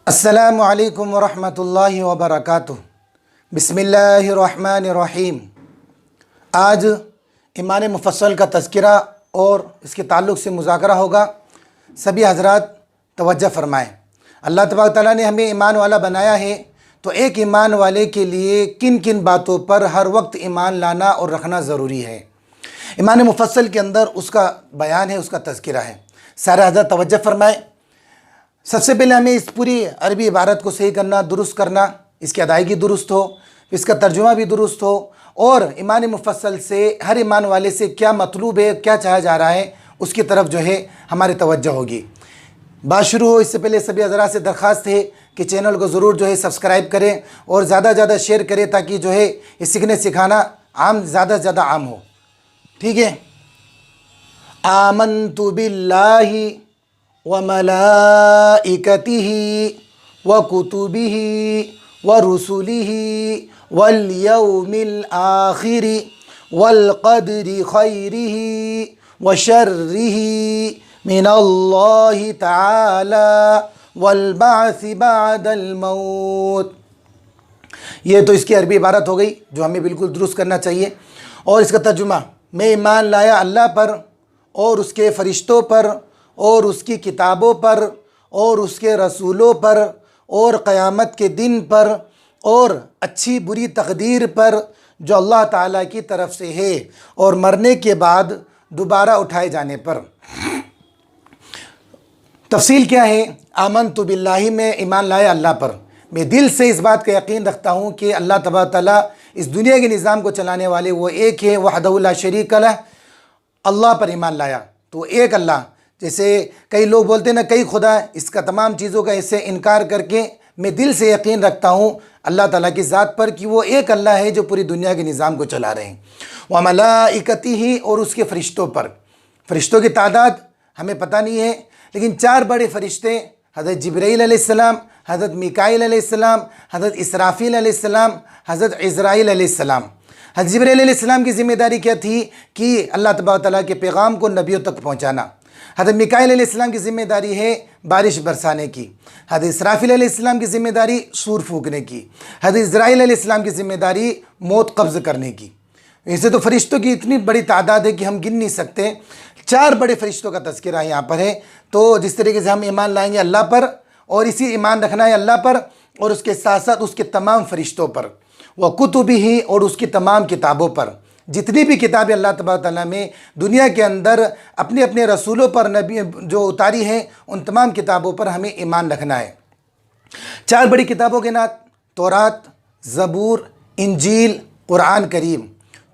अस्सलामुअलैकुम वरहमतुल्लाहि वबरकातुह। बिस्मिल्लाहिर्रहमानिर्रहीम। आज ईमान मुफस्सल का तज़किरा और इसके ताल्लुक़ से मुज़ाकरा होगा। सभी हज़रात तवज्जह फ़रमाएँ। अल्लाह तबारक तआला ने हमें ईमान वाला बनाया है, तो एक ईमान वाले के लिए किन किन बातों पर हर वक्त ईमान लाना और रखना ज़रूरी है। ईमान मुफस्सल के अंदर उसका बयान है, उसका तज़किरा है। सारे हज़रात तवज्जह फ़रमाएँ। सबसे पहले हमें इस पूरी अरबी इबारत को सही करना, दुरुस्त करना, इसकी अदायगी दुरुस्त हो, इसका तर्जुमा भी दुरुस्त हो, और ईमान मुफस्सल से हर ईमान वाले से क्या मतलूब है, क्या चाहा जा रहा है, उसकी तरफ जो है हमारी तवज्जो होगी। बात शुरू हो इससे पहले सभी हज़रात से दरख्वास्त है कि चैनल को ज़रूर जो है सब्सक्राइब करें और ज़्यादा से ज़्यादा शेयर करें, ताकि जो है ये सीखने सिखाना आम ज़्यादा से ज़्यादा आम हो। ठीक है। आमन्तु बिल्लाहि व मलाइकतिही व कुतुबिही व रुसुलिही वल यौमिल आखिरी वल क़द्रि खैरिही व शर्रिही मिनल्लाहि तआला वल बाअसी बअदल मौत। ये तो इसकी अरबी इबारत हो गई जो हमें बिल्कुल दुरुस्त करना चाहिए। और इसका तर्जुमा, मैं ईमान लाया अल्लाह पर और उसके फ़रिश्तों पर और उसकी किताबों पर और उसके रसूलों पर और क़यामत के दिन पर और अच्छी बुरी तकदीर पर जो अल्लाह ताला की तरफ से है, और मरने के बाद दोबारा उठाए जाने पर। तफसील क्या है? आमन्तु बिल्लाहि, में ईमान लाया अल्लाह पर। मैं दिल से इस बात का यकीन रखता हूँ कि अल्लाह तबारक तआला इस दुनिया के निज़ाम को चलाने वाले वो एक है, वहदहु ला शरीक लह। अल्लाह पर ईमान लाया तो एक अल्लाह। जैसे कई लोग बोलते हैं ना कई खुदा, इसका तमाम चीज़ों का इससे इनकार करके मैं दिल से यकीन रखता हूँ अल्लाह ताला की ज़ात पर कि वो एक अल्लाह है जो पूरी दुनिया के निज़ाम को चला रहे हैं। व मलाइकतिही, और उसके फ़रिश्तों पर। फ़रिश्तों की तादाद हमें पता नहीं है, लेकिन 4 बड़े फ़रिश्ते, हज़रत जिब्राईल अलैहिस्सलाम, हज़रत मीकाईल अलैहिस्सलाम, हज़रत इसराफील अलैहिस्सलाम, हज़रत इज़राईल अलैहिस्सलाम। हज़रत जिब्राईल अलैहिस्सलाम की ज़िम्मेदारी क्या थी कि अल्लाह तबारक तआला के पैगाम को नबियों तक पहुँचाना। हज़रत मीकाईल अलैहिस्सलाम की ज़िम्मेदारी है बारिश बरसाने की। हज़रत इसराफील अलैहिस्सलाम की ज़िम्मेदारी सूर फूकने की। हज़रत इज़राईल अलैहिस्सलाम की ज़िम्मेदारी मौत कब्ज़ करने की। ऐसे तो फ़रिश्तों की इतनी बड़ी तादाद है कि हम गिन नहीं सकते। 4 बड़े फ़रिश्तों का तज़किरा यहाँ पर है। तो जिस तरीके से हम ईमान लाएंगे अल्लाह पर, और इसी ईमान रखना है अल्लाह पर और उसके साथ साथ उसके तमाम फ़रिश्तों पर, व कुतुबिही, और उसकी तमाम किताबों पर। जितनी भी किताबें अल्लाह तबारक तआला ने दुनिया के अंदर अपने अपने रसूलों पर नबी जो उतारी हैं, उन तमाम किताबों पर हमें ईमान रखना है। 4 बड़ी किताबों के नाम तौरात, ज़बूर, इंजील, कुरान करीम।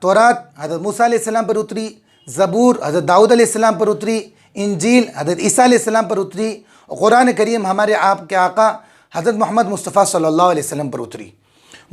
तौरात हज़रत मूसा अलैहिस्सलाम पर उतरी, ज़बूर हज़रत दाऊद अलैहिस्सलाम पर उतरी, इंजील हज़रत ईसा अलैहिस्सलाम पर उतरी, और कुरान करीम हमारे आपके आका हज़रत मोहम्मद मुस्तफ़ा सल्लल्लाहु अलैहि वसल्लम पर उतरी।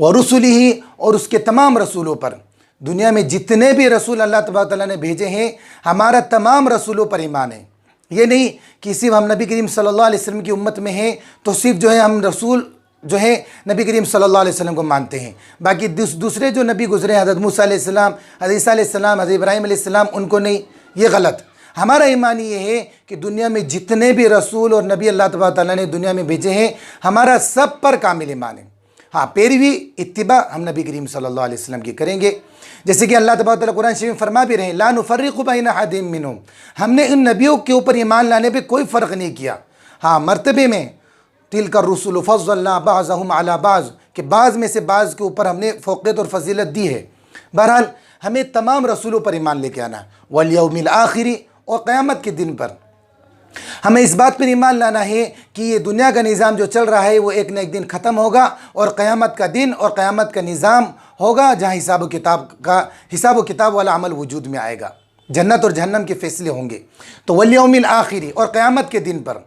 व रुसुलिही, और उसके तमाम रसूलों पर। दुनिया में जितने भी रसूल अल्लाह तबारक तआला ने भेजे हैं, हमारा तमाम रसूलों पर ईमान है। ये नहीं कि सिर्फ हम नबी करीम सल्लल्लाहु अलैहि वसल्लम की उम्मत में हैं तो सिर्फ जो है हम रसूल जो है नबी करीम सल्लल्लाहु अलैहि वसल्लम को मानते हैं, बाकी दूसरे जो नबी गुजरे हज़रत मूसा अलैहिस्सलाम, हज़रत ईसा अलैहिस्सलाम, हज़रत इब्राहीम अलैहिस्सलाम, उनको नहीं। ये गलत। हमारा ईमान ये है कि दुनिया में जितने भी रसूल और नबी अल्लाह तबारक तआला ने दुनिया में भेजे हैं, हमारा सब पर कामिल ईमान है। हाँ, पैरवी इत्तिबा हम नबी करीम सल्लल्लाहु अलैहि वसल्लम की करेंगे। जैसे कि अल्लाह तबारक तआला कुरान शरीफ में फरमा भी रहे, ला नुफ़र्रिक़ु बैन अहदिम मिनहुम, हमने इन नबियों के ऊपर ईमान लाने पे कोई फ़र्क नहीं किया। हाँ, मर्तबे में तिलका रुसुल फ़ज़्ज़लना बअज़हुम अला बअज़, कि बाज़ में से बाज़ के ऊपर हमने फ़ौक़ियत और फजीलत दी है। बहरहाल हमें तमाम रसूलों पर ईमान लेके आना। वल यौमिल आखिरी, और क़यामत के दिन पर हमें इस बात पर ईमान लाना है कि ये दुनिया का निज़ाम जो चल रहा है वो एक न एक दिन ख़त्म होगा, और क़यामत का दिन और क़यामत का निज़ाम होगा जहाँ हिसाब व किताब वाला अमल वजूद में आएगा, जन्नत और जहन्नम के फ़ैसले होंगे। तो वल यौमिल आखिरी, और क़यामत के दिन पर,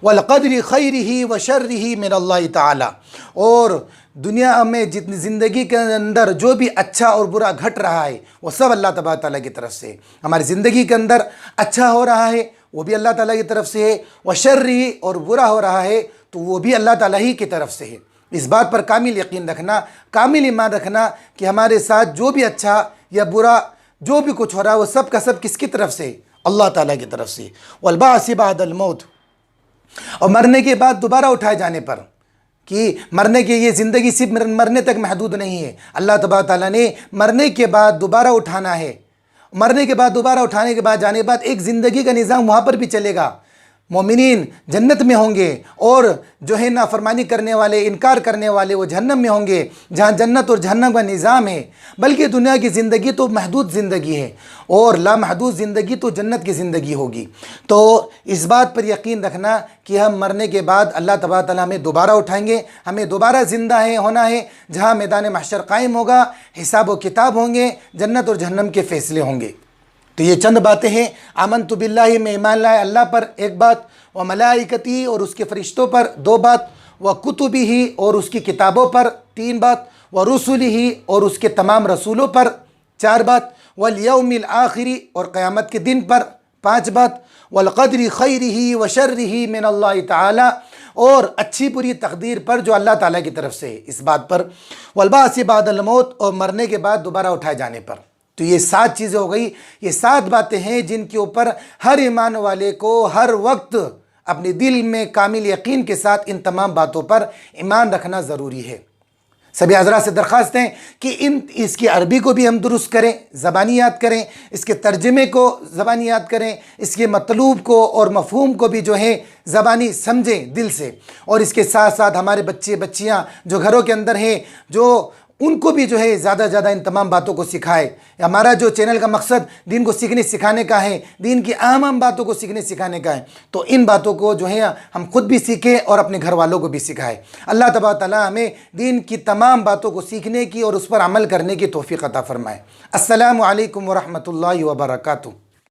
वल क़द्रि खैरिही व शर्रिही मिनल्लाहि तआला, और दुनिया में जितनी ज़िंदगी के अंदर जो भी अच्छा और बुरा घट रहा है वो सब अल्लाह तबारक तआला की तरफ से। हमारी ज़िंदगी के अंदर अच्छा हो रहा है वो भी अल्लाह ताला की तरफ से है, व शर्री, और बुरा हो रहा है तो वो भी अल्लाह ताला ही की तरफ से है। इस बात पर कामिल यकीन रखना, कामिल ईमान रखना कि हमारे साथ जो भी अच्छा या बुरा जो भी कुछ हो रहा है वो सब का सब किसकी तरफ से? अल्लाह ताला की तरफ से। वल बाअसी बअदल मौत, और मरने के बाद दोबारा उठाए जाने पर, कि मरने की ये ज़िंदगी सिर्फ मरने तक महदूद नहीं है। अल्लाह तबारक ताला ने मरने के बाद दोबारा उठाना है। मरने के बाद दोबारा उठाने के बाद जाने के बाद एक ज़िंदगी का निज़ाम वहाँ पर भी चलेगा। मोमिनीन जन्नत में होंगे और जो है नाफरमानी करने वाले, इनकार करने वाले वो जहन्नम में होंगे, जहाँ जन्नत और जहन्नम का निज़ाम है। बल्कि दुनिया की ज़िंदगी तो महदूद ज़िंदगी है और लामहदूद ज़िंदगी तो जन्नत की ज़िंदगी होगी। तो इस बात पर यकीन रखना कि हम मरने के बाद अल्लाह तबारक तआला हमें दोबारा उठाएंगे, हमें दोबारा ज़िंदा है होना है, जहाँ मैदान महशर कायम होगा, हिसाब व किताब होंगे, जन्नत और जहन्नम के फ़ैसले होंगे। तो ये चंद बातें हैं। आमनतु बिल्लाहि में ईमान लाए अल्लाह पर एक बात, व मलाइकती और उसके फ़रिश्तों पर दो बात, व कुतुबिही और उसकी किताबों पर तीन बात, व रुसुलिही और उसके तमाम रसूलों पर चार बात, वल यौमिल आखिरी और क़यामत के दिन पर पाँच बात, वल क़द्रि खैरिही व शर्रिही मिन अल्लाह ताला और अच्छी बुरी तकदीर पर जो अल्लाह ताला की तरफ से, इस बात पर, वल बाअस बादल मौत और मरने के बाद दोबारा उठाए जाने पर। तो ये सात चीज़ें हो गई। ये सात बातें हैं जिनके ऊपर हर ईमान वाले को हर वक्त अपने दिल में कामिल यकीन के साथ इन तमाम बातों पर ईमान रखना ज़रूरी है। सभी हज़रात से दरख्वास्त है कि इसकी अरबी को भी हम दुरुस्त करें, ज़बानी याद करें, इसके तर्जमे को ज़बानी याद करें, इसके मतलूब को और मफहूम को भी जो है ज़बानी समझें दिल से। और इसके साथ साथ हमारे बच्चे बच्चियाँ जो घरों के अंदर हैं, जो उनको भी जो है ज़्यादा से ज़्यादा इन तमाम बातों को सिखाए। हमारा जो चैनल का मकसद दीन को सीखने सिखाने का है, दीन की अहम बातों को सीखने सिखाने का है। तो इन बातों को जो है हम खुद भी सीखें और अपने घर वालों को भी सिखाएं। अल्लाह तबारक तआला हमें दीन की तमाम बातों को सीखने की और उस पर अमल करने की तौफीक अता फरमाए। अस्सलामु अलैकुम व रहमतुल्लाहि व बरकातुहू।